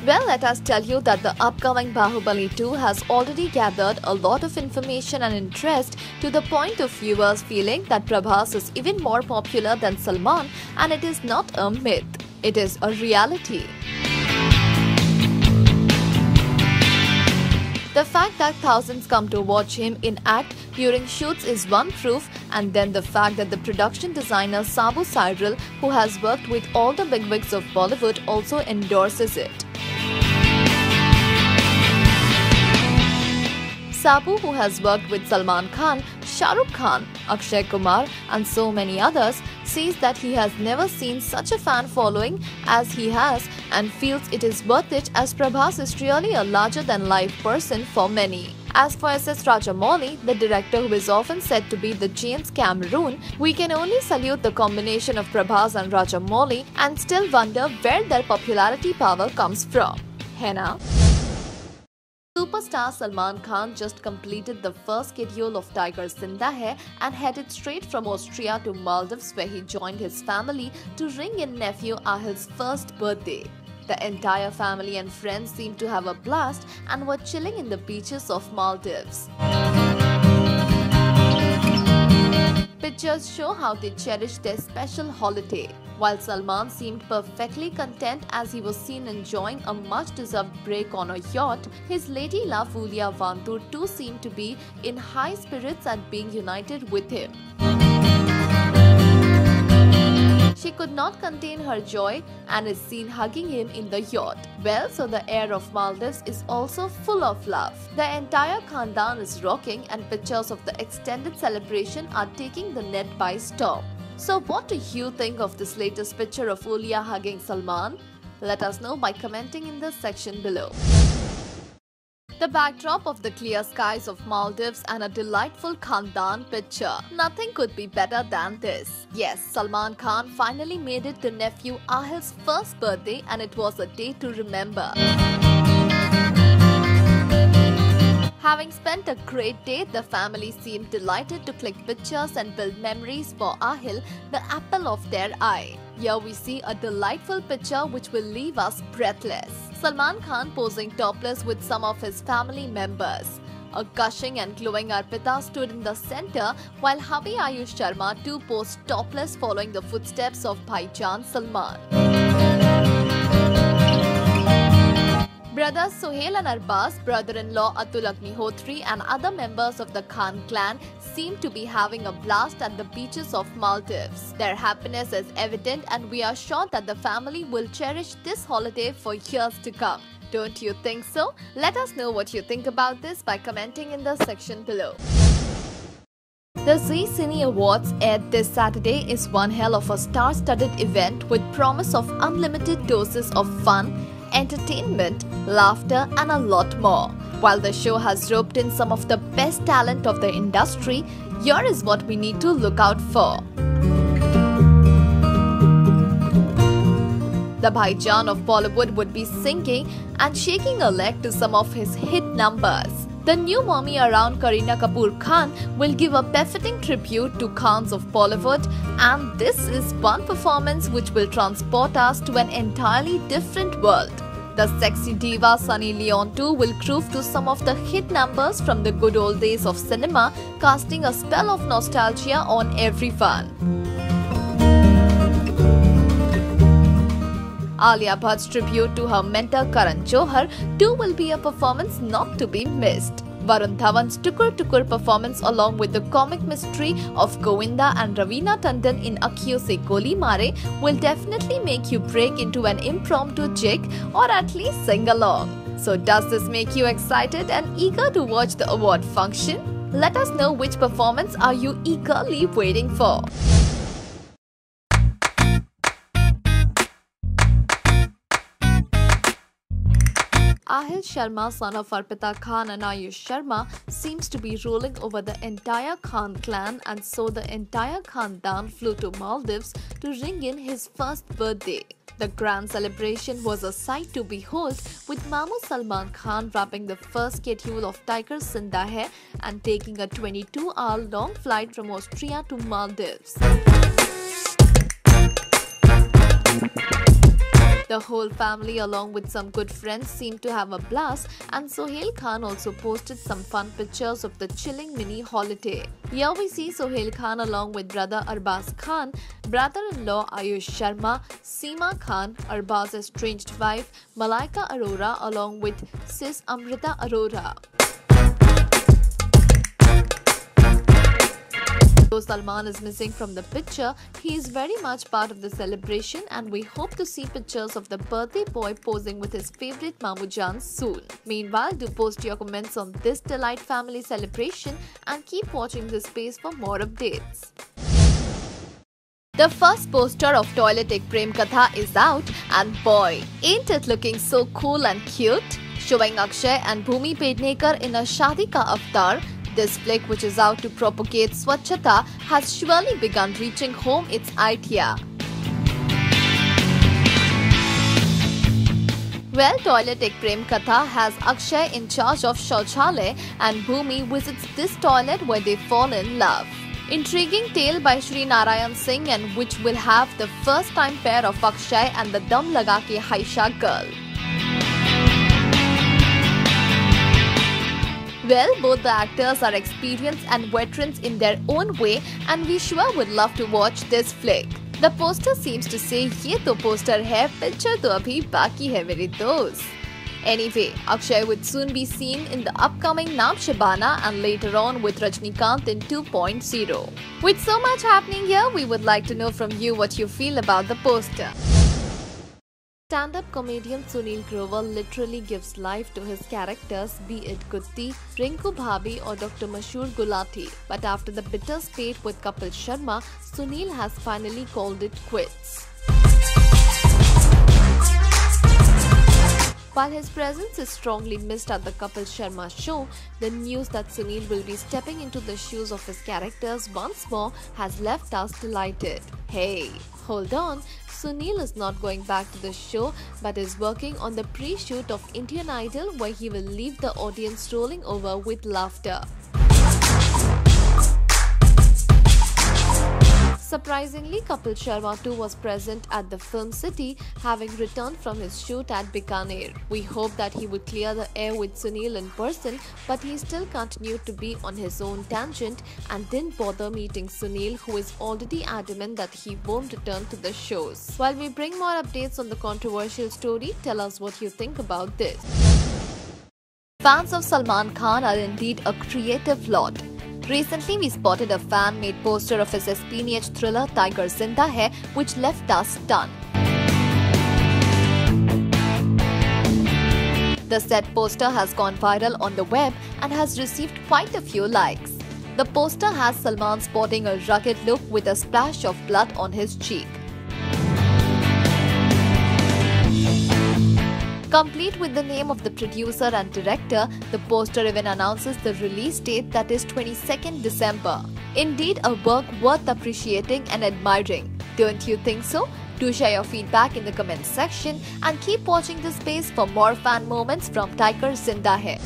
Well, let us tell you that the upcoming Bahubali 2 has already gathered a lot of information and interest to the point of viewers feeling that Prabhas is even more popular than Salman, and it is not a myth, it is a reality. The fact that thousands come to watch him in act during shoots is one proof, and then the fact that the production designer Sabu Cyril, who has worked with all the bigwigs of Bollywood, also endorses it. Sabu, who has worked with Salman Khan, Shah Rukh Khan, Akshay Kumar and so many others, says that he has never seen such a fan following as he has and feels it is worth it, as Prabhas is really a larger-than-life person for many. As for S.S. Rajamouli, the director who is often said to be the James Cameron, we can only salute the combination of Prabhas and Rajamouli and still wonder where their popularity power comes from. है ना? Superstar Salman Khan just completed the first schedule of Tiger Zinda Hai and headed straight from Austria to Maldives, where he joined his family to ring in nephew Ahil's first birthday. The entire family and friends seemed to have a blast and were chilling in the beaches of Maldives. Pictures show how they cherished their special holiday. While Salman seemed perfectly content as he was seen enjoying a much-deserved break on a yacht, his lady love Ulya Vantur too seemed to be in high spirits at being united with him. She could not contain her joy and is seen hugging him in the yacht. Well, so the air of Maldives is also full of love. The entire Khandan is rocking and pictures of the extended celebration are taking the net by storm. So what do you think of this latest picture of Ulya hugging Salman? Let us know by commenting in the section below. The backdrop of the clear skies of Maldives and a delightful Khandan picture. Nothing could be better than this. Yes, Salman Khan finally made it to nephew Ahil's first birthday, and it was a day to remember. Having spent a great day, the family seemed delighted to click pictures and build memories for Ahil, the apple of their eye. Here we see a delightful picture which will leave us breathless. Salman Khan posing topless with some of his family members. A gushing and glowing Arpita stood in the center, while hubby Ayush Sharma too posed topless following the footsteps of Bhaijan Salman. Brothers Sohail and Arbaz, brother-in-law Atul Agnihotri and other members of the Khan clan seem to be having a blast at the beaches of Maldives. Their happiness is evident, and we are sure that the family will cherish this holiday for years to come. Don't you think so? Let us know what you think about this by commenting in the section below. The Zee Cine Awards aired this Saturday is one hell of a star-studded event with promise of unlimited doses of fun, entertainment, laughter and a lot more. While the show has roped in some of the best talent of the industry, here is what we need to look out for. The Bhaijan of Bollywood would be singing and shaking a leg to some of his hit numbers. The new mommy around Kareena Kapoor Khan will give a befitting tribute to Khans of Bollywood, and this is one performance which will transport us to an entirely different world. The sexy diva Sunny Leon too will groove to some of the hit numbers from the good old days of cinema, casting a spell of nostalgia on everyone. Alia Bhatt's tribute to her mentor Karan Johar too will be a performance not to be missed. Varun Dhawan's Tukur Tukur performance along with the comic mystery of Govinda and Raveena Tandon in Akhiyon Se Goli Mare will definitely make you break into an impromptu jig or at least sing along. So does this make you excited and eager to watch the award function? Let us know which performance are you eagerly waiting for. Ahil Sharma, son of Arpita Khan and Ayush Sharma, seems to be ruling over the entire Khan clan, and so the entire Khandan flew to Maldives to ring in his first birthday. The grand celebration was a sight to behold, with Mamu Salman Khan wrapping the first schedule of Tiger Zinda Hai and taking a 22-hour long flight from Austria to Maldives. The whole family along with some good friends seemed to have a blast, and Sohail Khan also posted some fun pictures of the chilling mini holiday. Here we see Sohail Khan along with brother Arbaz Khan, brother-in-law Ayush Sharma, Seema Khan, Arbaz's estranged wife Malaika Arora along with sis Amrita Arora. Though Salman is missing from the picture, he is very much part of the celebration, and we hope to see pictures of the birthday boy posing with his favorite Mamujan soon. Meanwhile, do post your comments on this delight family celebration and keep watching this space for more updates. The first poster of Toilet Ek Prem Katha is out, and boy, ain't it looking so cool and cute? Showing Akshay and Bhumi Pednekar in a Shadi Ka Avatar, this flick, which is out to propagate Swachhata, has surely begun reaching home its idea. Well, Toilet Ek Prem Katha has Akshay in charge of Shauchalay and Bhumi visits this toilet where they fall in love. Intriguing tale by Shri Narayan Singh, and which will have the first time pair of Akshay and the Dum Laga Ke Haisha girl. Well, both the actors are experienced and veterans in their own way, and we sure would love to watch this flick. The poster seems to say, "Ye to poster hai, picture to abhi baki hai mere dost." Anyway, Akshay would soon be seen in the upcoming Naam Shabana and later on with Rajnikant in 2.0. With so much happening here, we would like to know from you what you feel about the poster. Stand-up comedian Sunil Grover literally gives life to his characters, be it Gutti, Rinku Bhabhi or Dr. Mashur Gulati. But after the bitter spate with Kapil Sharma, Sunil has finally called it quits. While his presence is strongly missed at the Kapil Sharma show, the news that Sunil will be stepping into the shoes of his characters once more has left us delighted. Hey, hold on. Sunil is not going back to the show but is working on the pre-shoot of Indian Idol, where he will leave the audience rolling over with laughter. Surprisingly, Kapil Sharma too was present at the Film City, having returned from his shoot at Bikaner. We hope that he would clear the air with Sunil in person, but he still continued to be on his own tangent and didn't bother meeting Sunil, who is already adamant that he won't return to the shows. While we bring more updates on the controversial story, tell us what you think about this. Fans of Salman Khan are indeed a creative lot. Recently, we spotted a fan-made poster of his espionage thriller Tiger Zinda Hai, which left us stunned. The said poster has gone viral on the web and has received quite a few likes. The poster has Salman sporting a rugged look with a splash of blood on his cheek. Complete with the name of the producer and director, the poster even announces the release date, that is 22nd December. Indeed, a work worth appreciating and admiring. Don't you think so? Do share your feedback in the comments section and keep watching this space for more fan moments from Tiger Zinda Hai.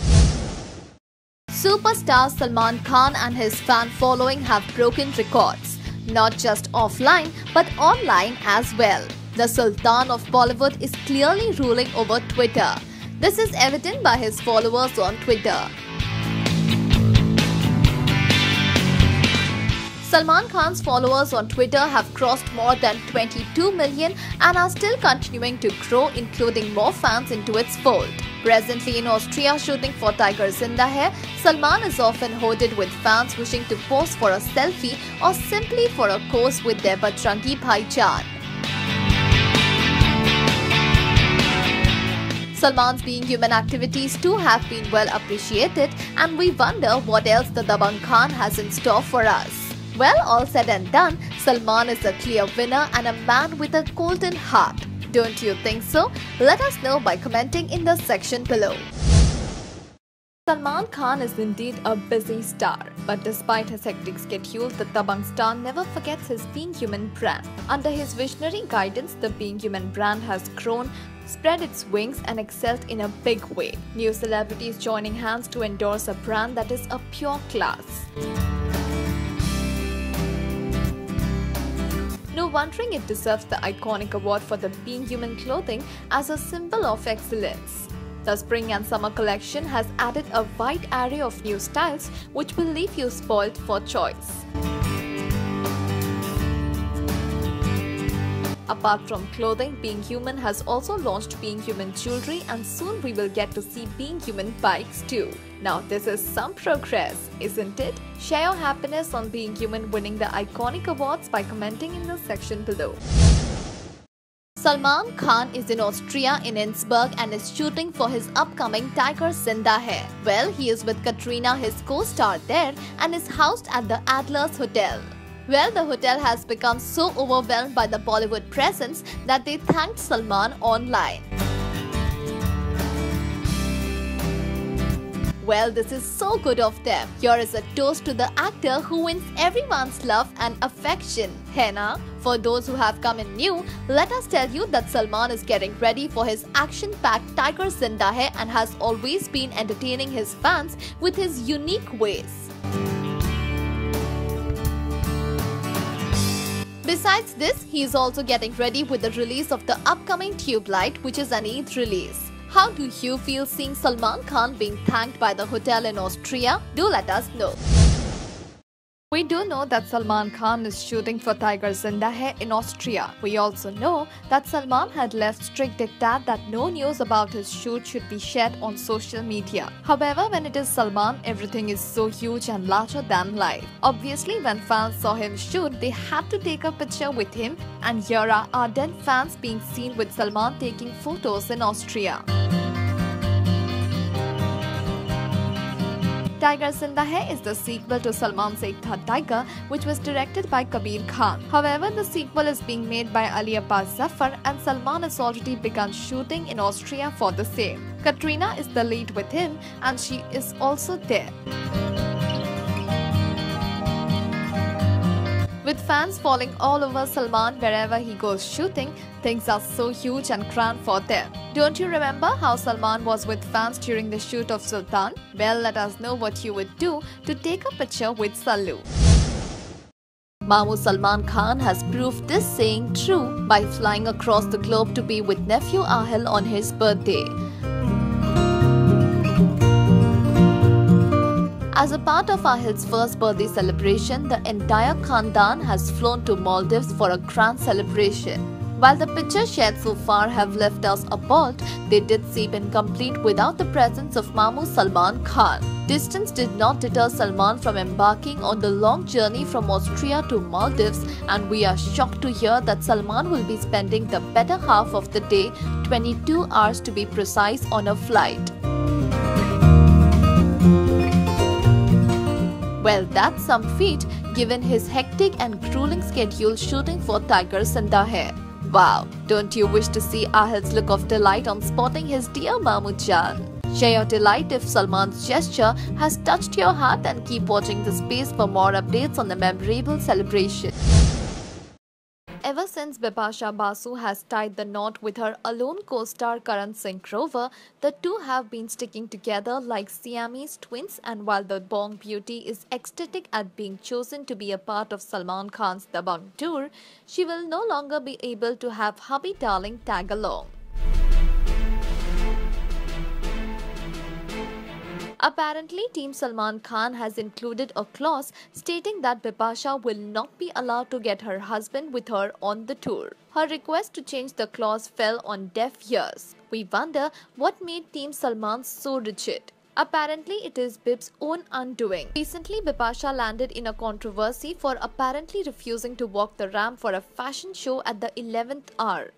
Superstar Salman Khan and his fan following have broken records, not just offline but online as well. The Sultan of Bollywood is clearly ruling over Twitter. This is evident by his followers on Twitter. Salman Khan's followers on Twitter have crossed more than 22 million and are still continuing to grow, including more fans into its fold. Presently in Austria shooting for Tiger Zinda Hai, Salman is often hoarded with fans wishing to pose for a selfie or simply for a course with their Bajrangi Bhaijaan. Salman's being human activities too have been well appreciated, and we wonder what else the Dabangg Khan has in store for us. Well, all said and done, Salman is a clear winner and a man with a golden heart. Don't you think so? Let us know by commenting in the section below. Salman Khan is indeed a busy star, but despite his hectic schedule, the Dabangg star never forgets his Being Human brand. Under his visionary guidance, the Being Human brand has grown, spread its wings and excelled in a big way. New celebrities joining hands to endorse a brand that is a pure class. No wondering it deserves the iconic award for the Being Human clothing as a symbol of excellence. The spring and summer collection has added a wide array of new styles which will leave you spoiled for choice. Apart from clothing, Being Human has also launched Being Human jewelry, and soon we will get to see Being Human bikes too. Now this is some progress, isn't it? Share your happiness on Being Human winning the iconic awards by commenting in the section below. Salman Khan is in Austria in Innsbruck and is shooting for his upcoming Tiger Zinda Hai. Well, he is with Katrina, his co-star, there and is housed at the Adlers Hotel. Well, the hotel has become so overwhelmed by the Bollywood presence that they thanked Salman online. Well, this is so good of them. Here is a toast to the actor who wins everyone's love and affection. Henna, for those who have come in new, let us tell you that Salman is getting ready for his action-packed Tiger Zinda Hai and has always been entertaining his fans with his unique ways. Besides this, he is also getting ready with the release of the upcoming Tube Light, which is an Eid release. How do you feel seeing Salman Khan being thanked by the hotel in Austria? Do let us know. We do know that Salman Khan is shooting for Tiger Zinda Hai in Austria. We also know that Salman had left strict diktat that no news about his shoot should be shared on social media. However, when it is Salman, everything is so huge and larger than life. Obviously, when fans saw him shoot, they had to take a picture with him, and here are ardent fans being seen with Salman taking photos in Austria. Tiger Zinda Hai is the sequel to Salman's Ek Tha Tiger, which was directed by Kabir Khan. However, the sequel is being made by Ali Abbas Zafar and Salman has already begun shooting in Austria for the same. Katrina is the lead with him and she is also there. With fans falling all over Salman wherever he goes shooting, things are so huge and grand for them. Don't you remember how Salman was with fans during the shoot of Sultan? Well, let us know what you would do to take a picture with Sallu. Mamu Salman Khan has proved this saying true by flying across the globe to be with nephew Ahil on his birthday. As a part of Ahil's first birthday celebration, the entire Khandan has flown to Maldives for a grand celebration. While the pictures shared so far have left us appalled, they did seem incomplete without the presence of Mamu Salman Khan. Distance did not deter Salman from embarking on the long journey from Austria to Maldives, and we are shocked to hear that Salman will be spending the better half of the day, 22 hours to be precise, on a flight. Well, that's some feat given his hectic and grueling schedule shooting for Tiger Zinda Hai. Wow, don't you wish to see Ahil's look of delight on spotting his dear Mamu Jaan? Share your delight if Salman's gesture has touched your heart, and keep watching this space for more updates on the memorable celebration. Ever since Bipasha Basu has tied the knot with her alone co-star Karan Singh Grover, the two have been sticking together like Siamese twins, and while the Bong beauty is ecstatic at being chosen to be a part of Salman Khan's Dabangg tour, she will no longer be able to have hubby darling tag along. Apparently, Team Salman Khan has included a clause stating that Bipasha will not be allowed to get her husband with her on the tour. Her request to change the clause fell on deaf ears. We wonder what made Team Salman so rigid. Apparently, it is Bib's own undoing. Recently, Bipasha landed in a controversy for apparently refusing to walk the ramp for a fashion show at the 11th hour.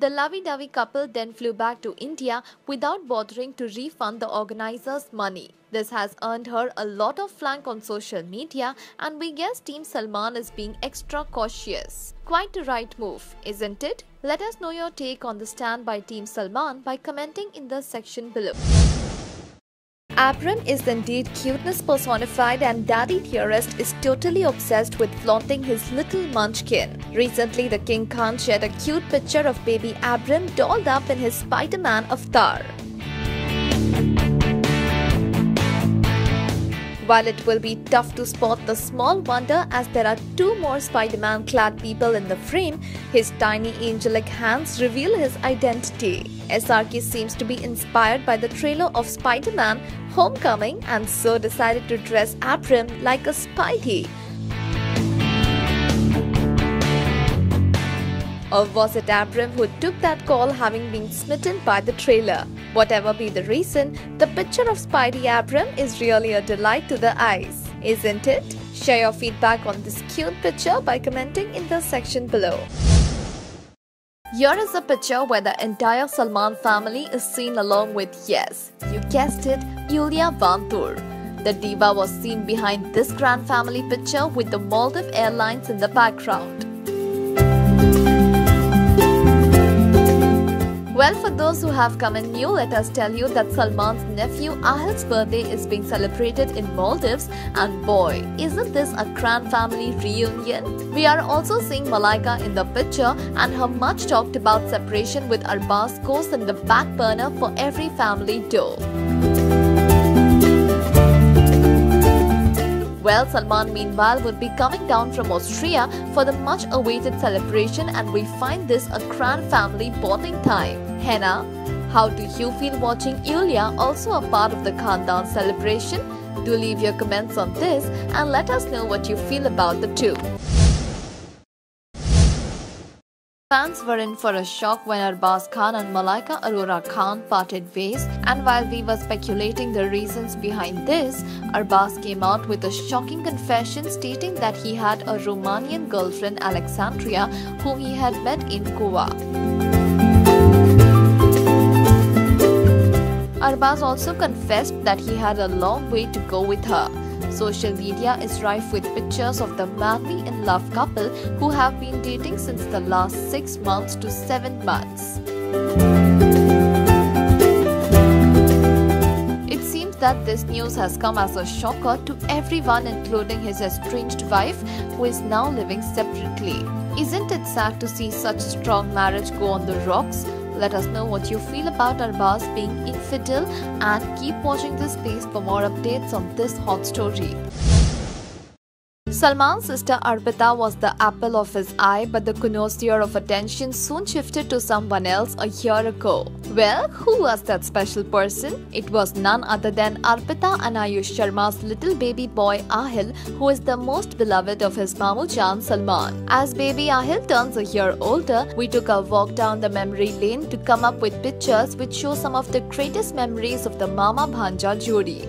The lovey-dovey couple then flew back to India without bothering to refund the organizers money. This has earned her a lot of flack on social media, and we guess Team Salman is being extra cautious. Quite the right move, isn't it? Let us know your take on the stand by Team Salman by commenting in the section below. Abram is indeed cuteness personified, and Daddy Theorist is totally obsessed with flaunting his little munchkin. Recently, the King Khan shared a cute picture of baby Abram dolled up in his Spider-Man avatar. While it will be tough to spot the small wonder as there are two more Spider-Man clad people in the frame, his tiny angelic hands reveal his identity. SRK seems to be inspired by the trailer of Spider-Man Homecoming and so decided to dress Abram like a Spidey. Or was it Abram who took that call, having been smitten by the trailer? Whatever be the reason, the picture of Spidey Abram is really a delight to the eyes, isn't it? Share your feedback on this cute picture by commenting in the section below. Here is a picture where the entire Salman family is seen along with, yes, you guessed it, Yulia Vantur. The diva was seen behind this grand family picture with the Maldives Airlines in the background. Well, for those who have come in new, let us tell you that Salman's nephew Ahil's birthday is being celebrated in Maldives, and boy, isn't this a grand family reunion? We are also seeing Malaika in the picture, and her much talked about separation with Arbaz goes in the back burner for every family too. Well, Salman meanwhile would be coming down from Austria for the much awaited celebration, and we find this a grand family bonding time. Henna, how do you feel watching Yulia also a part of the Khandan celebration? Do leave your comments on this and let us know what you feel about the two. Fans were in for a shock when Arbaz Khan and Malaika Arora Khan parted ways, and while we were speculating the reasons behind this, Arbaz came out with a shocking confession stating that he had a Romanian girlfriend, Alexandria, whom he had met in Goa. Arbaz also confessed that he had a long way to go with her. Social media is rife with pictures of the madly in love couple who have been dating since the last 6 months to 7 months. It seems that this news has come as a shocker to everyone, including his estranged wife, who is now living separately. Isn't it sad to see such a strong marriage go on the rocks? Let us know what you feel about Arbaz being infidel, and keep watching this space for more updates on this hot story. Salman's sister Arpita was the apple of his eye, but the connoisseur of attention soon shifted to someone else a year ago. Well, who was that special person? It was none other than Arpita and Ayush Sharma's little baby boy Ahil, who is the most beloved of his Mamu Jan Salman. As baby Ahil turns a year older, we took a walk down the memory lane to come up with pictures which show some of the greatest memories of the Mama Bhanja jodi.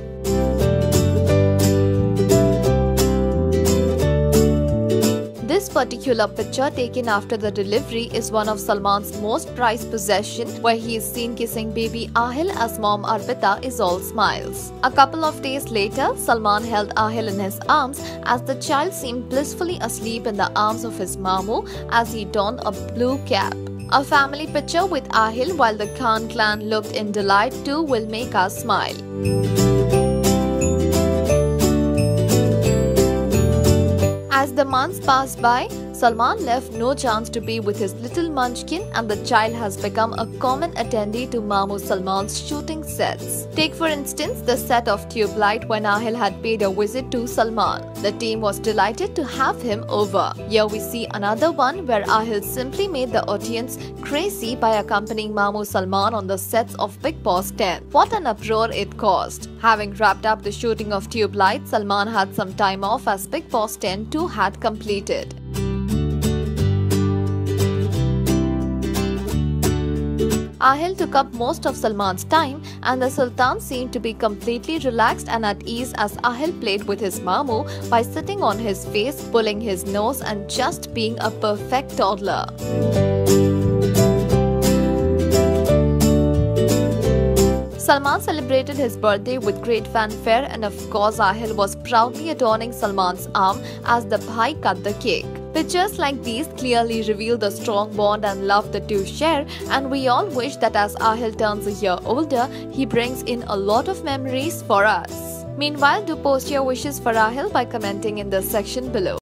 This particular picture, taken after the delivery, is one of Salman's most prized possessions, where he is seen kissing baby Ahil as mom Arpita is all smiles. A couple of days later, Salman held Ahil in his arms as the child seemed blissfully asleep in the arms of his Mamu as he donned a blue cap. A family picture with Ahil while the Khan clan looked in delight too will make us smile. As the months passed by, Salman left no chance to be with his little munchkin, and the child has become a common attendee to Mamu Salman's shooting sets. Take for instance the set of Tube Light when Ahil had paid a visit to Salman. The team was delighted to have him over. Here we see another one where Ahil simply made the audience crazy by accompanying Mamu Salman on the sets of Bigg Boss 10. What an uproar it caused. Having wrapped up the shooting of Tube Light, Salman had some time off as Bigg Boss 10 too had completed. Ahil took up most of Salman's time, and the Sultan seemed to be completely relaxed and at ease as Ahil played with his Mamu by sitting on his face, pulling his nose and just being a perfect toddler. Salman celebrated his birthday with great fanfare, and of course Ahil was proudly adorning Salman's arm as the bhai cut the cake. Pictures like these clearly reveal the strong bond and love the two share, and we all wish that as Ahil turns a year older, he brings in a lot of memories for us. Meanwhile, do post your wishes for Ahil by commenting in the section below.